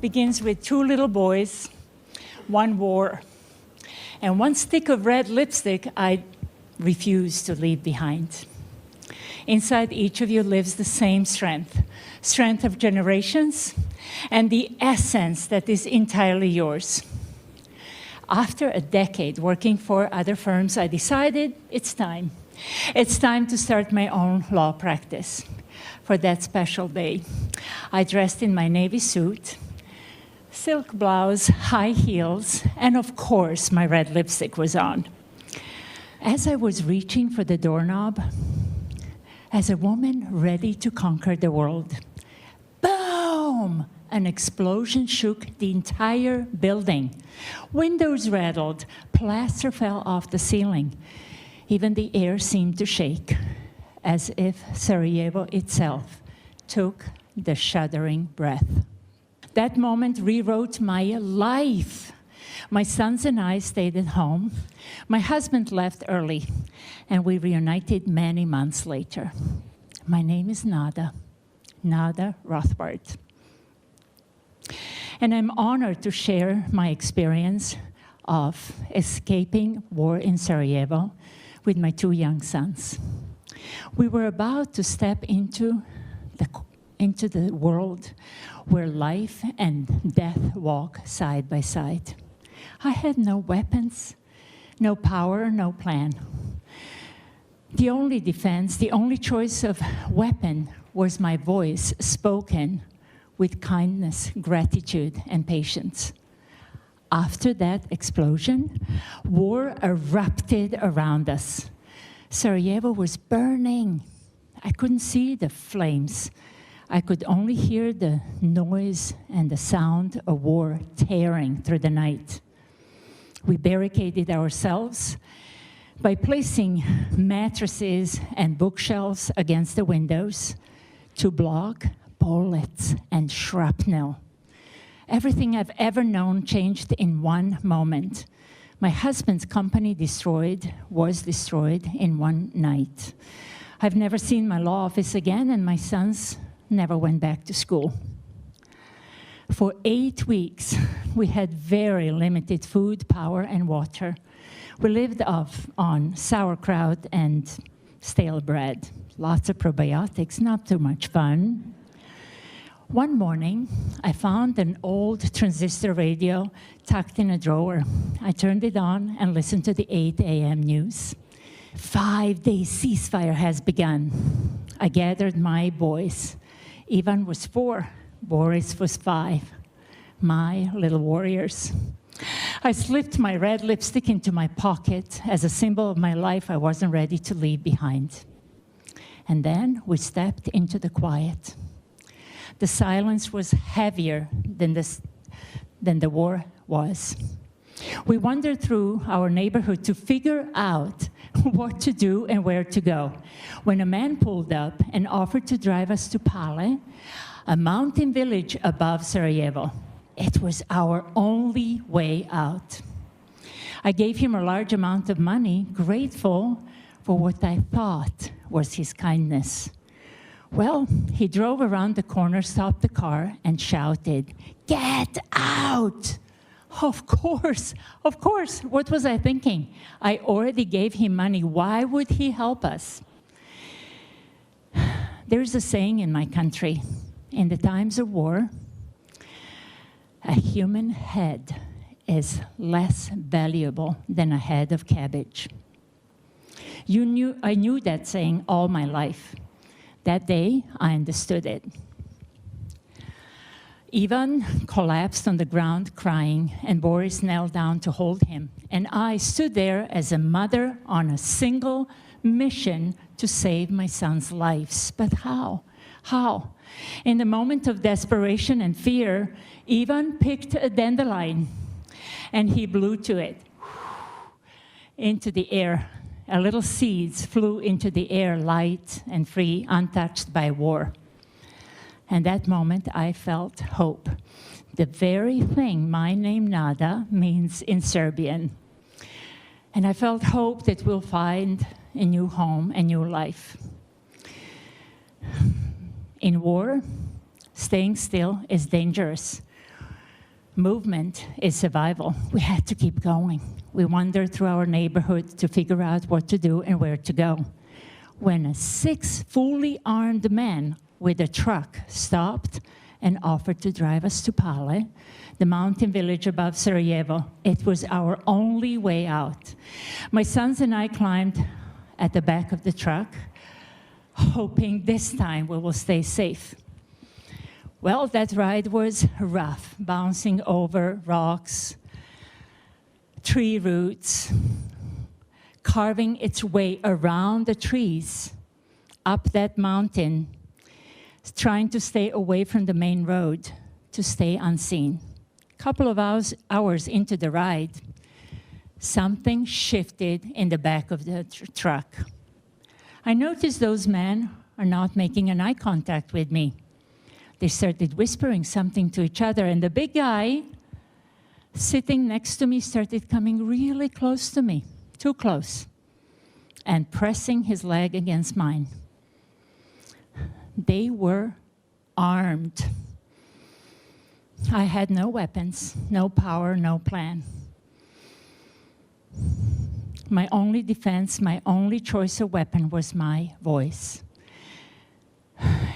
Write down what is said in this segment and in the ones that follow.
begins with two little boys, one war, and one stick of red lipstick I refuse to leave behind. Inside each of you lives the same strength of generations, and the essence that is entirely yours. After a decade working for other firms, I decided it's time. It's time to start my own law practice. For that special day, I dressed in my navy suit, silk blouse, high heels, and of course, my red lipstick was on. As I was reaching for the doorknob, as a woman ready to conquer the world, boom! An explosion shook the entire building. Windows rattled, plaster fell off the ceiling. Even the air seemed to shake, as if Sarajevo itself took the shuddering breath. That moment rewrote my life. My sons and I stayed at home. My husband left early, and we reunited many months later. My name is Nada Rothbart. And I'm honored to share my experience of escaping war in Sarajevo with my two young sons. We were about to step into the world where life and death walk side by side. I had no weapons, no power, no plan. The only defense, the only choice of weapon was my voice spoken with kindness, gratitude, and patience. After that explosion, war erupted around us. Sarajevo was burning. I couldn't see the flames. I could only hear the noise and the sound of war tearing through the night. We barricaded ourselves by placing mattresses and bookshelves against the windows to block bullets and shrapnel. Everything I've ever known changed in one moment. My husband's company was destroyed in one night. I've never seen my law office again, and my sons never went back to school. For 8 weeks, we had very limited food, power, and water. We lived on sauerkraut and stale bread. Lots of probiotics, not too much fun. One morning, I found an old transistor radio tucked in a drawer. I turned it on and listened to the 8 a.m. news. 5-day ceasefire has begun. I gathered my boys. Ivan was 4, Boris was 5. My little warriors. I slipped my red lipstick into my pocket as a symbol of my life I wasn't ready to leave behind. And then we stepped into the quiet. The silence was heavier than the war was. We wandered through our neighborhood to figure out what to do and where to go, when a man pulled up and offered to drive us to Pale, a mountain village above Sarajevo. It was our only way out. I gave him a large amount of money, grateful for what I thought was his kindness. Well, he drove around the corner, stopped the car, and shouted, "Get out!" Of course. What was I thinking? I already gave him money. Why would he help us? There's a saying in my country, in the times of war, a human head is less valuable than a head of cabbage. I knew that saying all my life. That day, I understood it. Ivan collapsed on the ground crying, and Boris knelt down to hold him. And I stood there as a mother on a single mission to save my sons' lives. But how? How? In the moment of desperation and fear, Ivan picked a dandelion, and he blew to it into the air. A little seeds flew into the air, light and free, untouched by war. And that moment, I felt hope. The very thing my name Nada means in Serbian. And I felt hope that we'll find a new home, a new life. In war, staying still is dangerous. Movement is survival. We had to keep going. We wandered through our neighborhood to figure out what to do and where to go. When a 6 fully armed man with a truck stopped and offered to drive us to Pale, the mountain village above Sarajevo, it was our only way out. My sons and I climbed at the back of the truck, hoping this time we will stay safe. Well, that ride was rough, bouncing over rocks, tree roots, carving its way around the trees, up that mountain, trying to stay away from the main road, to stay unseen. A couple of hours into the ride, something shifted in the back of the truck. I noticed those men are not making an eye contact with me. They started whispering something to each other, and the big guy sitting next to me started coming really close to me, too close, and pressing his leg against mine. They were armed. I had no weapons, no power, no plan. My only defense, my only choice of weapon was my voice.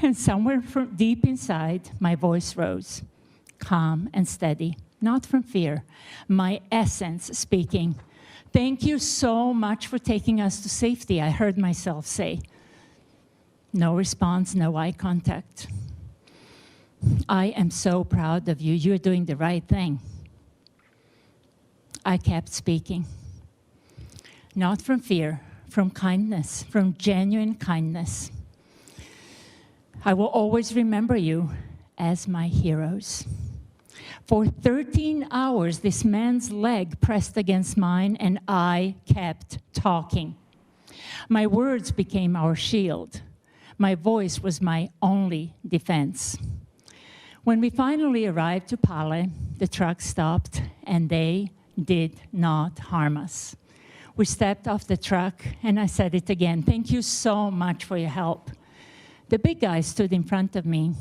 And somewhere from deep inside, my voice rose, calm and steady, not from fear, my essence speaking. "Thank you so much for taking us to safety," I heard myself say. No response, no eye contact. "I am so proud of you. You're doing the right thing." I kept speaking. Not from fear, from kindness, from genuine kindness. "I will always remember you as my heroes." For 13 hours, this man's leg pressed against mine, and I kept talking. My words became our shield. My voice was my only defense. When we finally arrived to Pale, the truck stopped, and they did not harm us. We stepped off the truck, and I said it again, "Thank you so much for your help." The big guy stood in front of me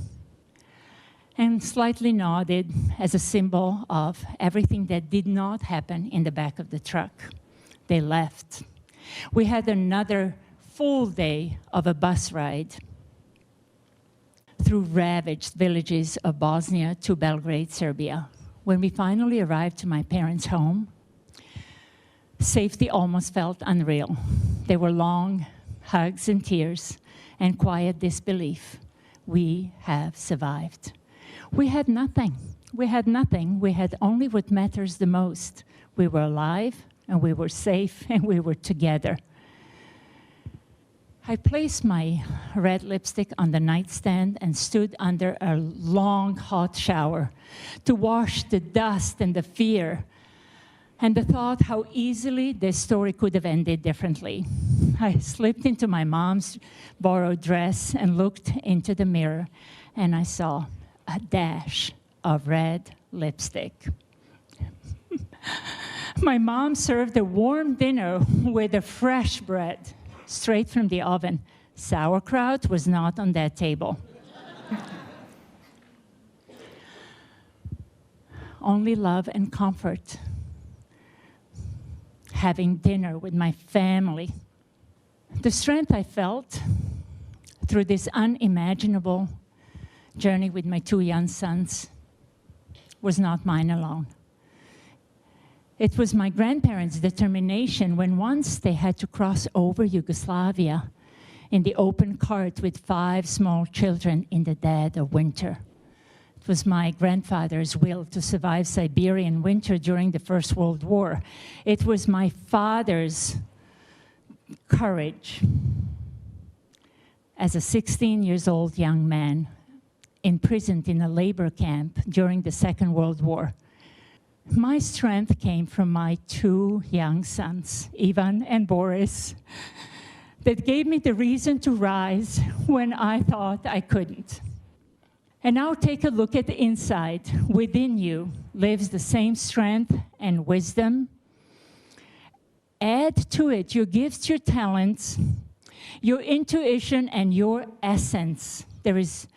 and slightly nodded as a symbol of everything that did not happen in the back of the truck. They left. We had another full day of a bus ride through ravaged villages of Bosnia to Belgrade, Serbia. When we finally arrived to my parents' home, safety almost felt unreal. There were long hugs and tears and quiet disbelief. We have survived. We had nothing. We had nothing. We had only what matters the most. We were alive, and we were safe, and we were together. I placed my red lipstick on the nightstand and stood under a long, hot shower to wash the dust and the fear and the thought how easily this story could have ended differently. I slipped into my mom's borrowed dress and looked into the mirror, and I saw a dash of red lipstick. My mom served a warm dinner with a fresh bread, straight from the oven. Sauerkraut was not on that table. Only love and comfort. Having dinner with my family. The strength I felt through this unimaginable journey with my 2 young sons was not mine alone. It was my grandparents' determination when once they had to cross over Yugoslavia in the open cart with 5 small children in the dead of winter. It was my grandfather's will to survive Siberian winter during the First World War. It was my father's courage as a 16-year-old young man imprisoned in a labor camp during the Second World War. My strength came from my 2 young sons, Ivan and Boris, that gave me the reason to rise when I thought I couldn't. And now take a look at the inside. Within you lives the same strength and wisdom. Add to it your gifts, your talents, your intuition, and your essence. There is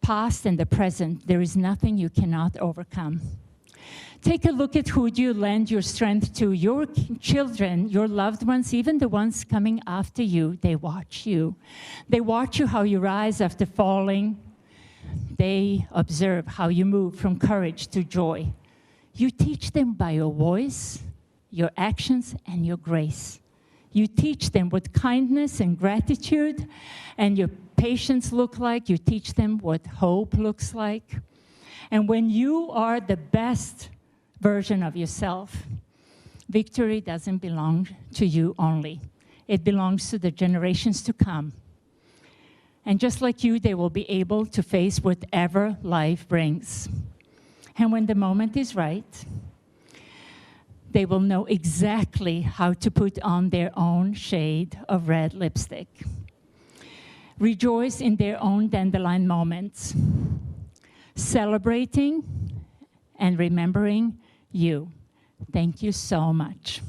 past and the present. There is nothing you cannot overcome. Take a look at who you lend your strength to. Your children, your loved ones, even the ones coming after you, they watch you. They watch you how you rise after falling. They observe how you move from courage to joy. You teach them by your voice, your actions, and your grace. You teach them what kindness and gratitude and your patience look like. You teach them what hope looks like. And when you are the best version of yourself, victory doesn't belong to you only. It belongs to the generations to come. And just like you, they will be able to face whatever life brings. And when the moment is right, they will know exactly how to put on their own shade of red lipstick. Rejoice in their own dandelion moments, celebrating and remembering you. Thank you so much.